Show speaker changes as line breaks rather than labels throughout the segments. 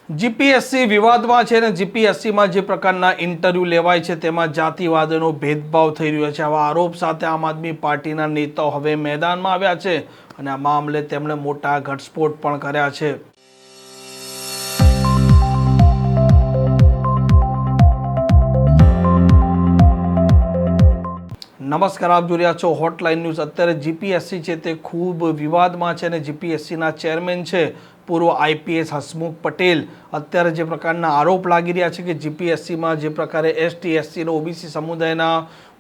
GPSC વિવાદમાં છે અને જીપીએસસીમાં જે પ્રકારના ઇન્ટરવ્યૂ લેવાય છે તેમાં જાતિવાદનો ભેદભાવ થઈ રહ્યો છે. આવા આરોપ સાથે આમ આદમી પાર્ટીના નેતાઓ હવે મેદાનમાં આવ્યા છે અને આ મામલે તેમણે મોટા ઘટસ્ફોટ પણ કર્યા છે. નમસ્કાર, આપ જોઈ રહ્યા છો હોટલાઇન ન્યૂઝ. અત્યારે જીપીએસસી છે તે ખૂબ વિવાદમાં છે અને જીપીએસસીના ચેરમેન છે પૂર્વ આઈપીએસ હસમુખ પટેલ અત્યારે જે પ્રકારના આરોપ લાગી રહ્યા છે કે જીપીએસસીમાં જે પ્રકારે એસટી એસસી અને ઓબીસી સમુદાયના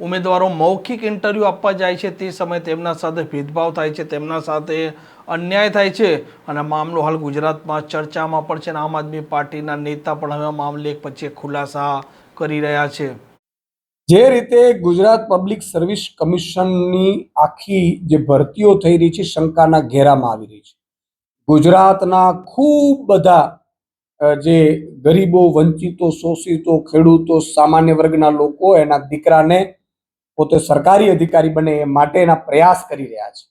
ઉમેદવારો મૌખિક ઇન્ટરવ્યૂ આપવા જાય છે તે સમયે તેમના સાથે ભેદભાવ થાય છે, તેમના સાથે અન્યાય થાય છે અને મામલો હાલ ગુજરાતમાં ચર્ચામાં પણ છે અને આમ આદમી પાર્ટીના નેતા પણ હવે મામલે એક પછી એક ખુલાસા કરી રહ્યા છે.
જે રીતે ગુજરાત પબ્લિક સર્વિસ કમિશનની આખી જે ભરતીઓ થઈ રહી છે શંકાના ઘેરામાં આવી રહી છે. ગુજરાતના ખૂબ બધા જે ગરીબો, વંચિતો, શોષિતો, ખેડૂતો, સામાન્ય વર્ગના લોકો એના દીકરાને પોતે સરકારી અધિકારી બને એ માટેના પ્રયાસ કરી રહ્યા છે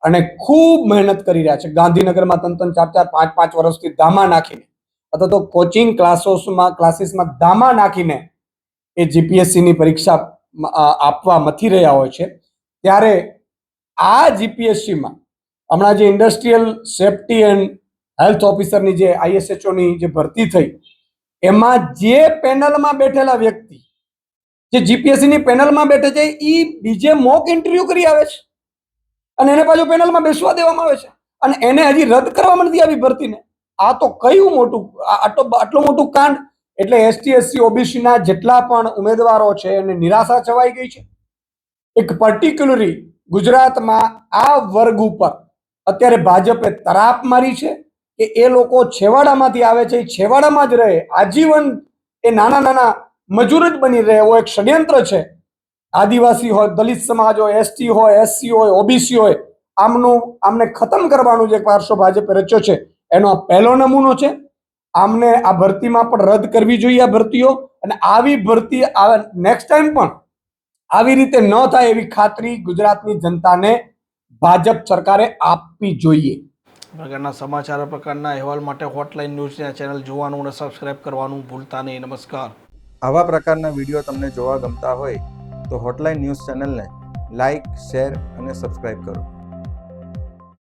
અને ખૂબ મહેનત કરી રહ્યા છે. ગાંધીનગરમાં 3-4, 5-5 વર્ષથી ધામા નાખીને અથવા તો કોચિંગ ક્લાસીસમાં ધામા નાખીને એ જીપીએસસીની પરીક્ષા આપવા મથી રહ્યા હોય છે. ત્યારે આ જીપીએસસીમાં હમણાં જે ઇન્ડસ્ટ્રીયલ સેફ્ટી એન્ડ હેલ્થ ઓફિસરની જે આઈએસએચઓની જે ભરતી થઈ એમાં જે પેનલમાં બેઠેલા વ્યક્તિ જે જીપીએસસીની પેનલમાં બેઠે છે એ બીજે મોક ઇન્ટરવ્યુ કરી આવે છે અને એને પાછું પેનલમાં બેસવા દેવામાં આવે છે અને એને હજી રદ કરવામાં નથી આવી ભરતીને. આ તો કયું મોટું આટલું મોટું કાંડ. એટલે એસટી એસસી ઓબીસીના જેટલા પણ ઉમેદવારો છે એને નિરાશા છવાઈ ગઈ છે. એક પર્ટિક્યુલરલી ગુજરાતમાં આ વર્ગ ઉપર અત્યારે ભાજપે તરાપ મારી છે કે એ લોકો છેવાડામાંથી આવે છે, છેવાડામાં જ રહે, આજીવન એ નાના નાના મજૂર જ બની રહે એવો એક ષડયંત્ર છે. આદિવાસી હોય, દલિત સમાજ હોય, એસટી હોય, એસસી હોય, ઓબીસી હોય, આમને ખતમ કરવાનું જે પારસો ભાજપે રચ્યો છે એનો આ પહેલો નમૂનો છે. આમને આ ભરતીમાં પણ રદ કરવી જોઈએ આ ભરતીઓ અને આવી ભરતી નેક્સ્ટ ટાઈમ પણ આવી રીતે ન થાય એવી ખાતરી ગુજરાતની જનતાને ભાજપ સરકારે આપવી જોઈએ.
પ્રકારના સમાચાર, પ્રકારના અહેવાલ માટે હોટલાઇન ન્યૂઝની ચેનલ જોવાનું અને સબસ્ક્રાઇબ કરવાનું ભૂલતા નહીં. નમસ્કાર.
આવા પ્રકારના વિડીયો તમને જોવા ગમતા હોય તો હોટલાઇન ન્યૂઝ ચેનલને લાઇક, શેર અને સબસ્ક્રાઇબ કરો.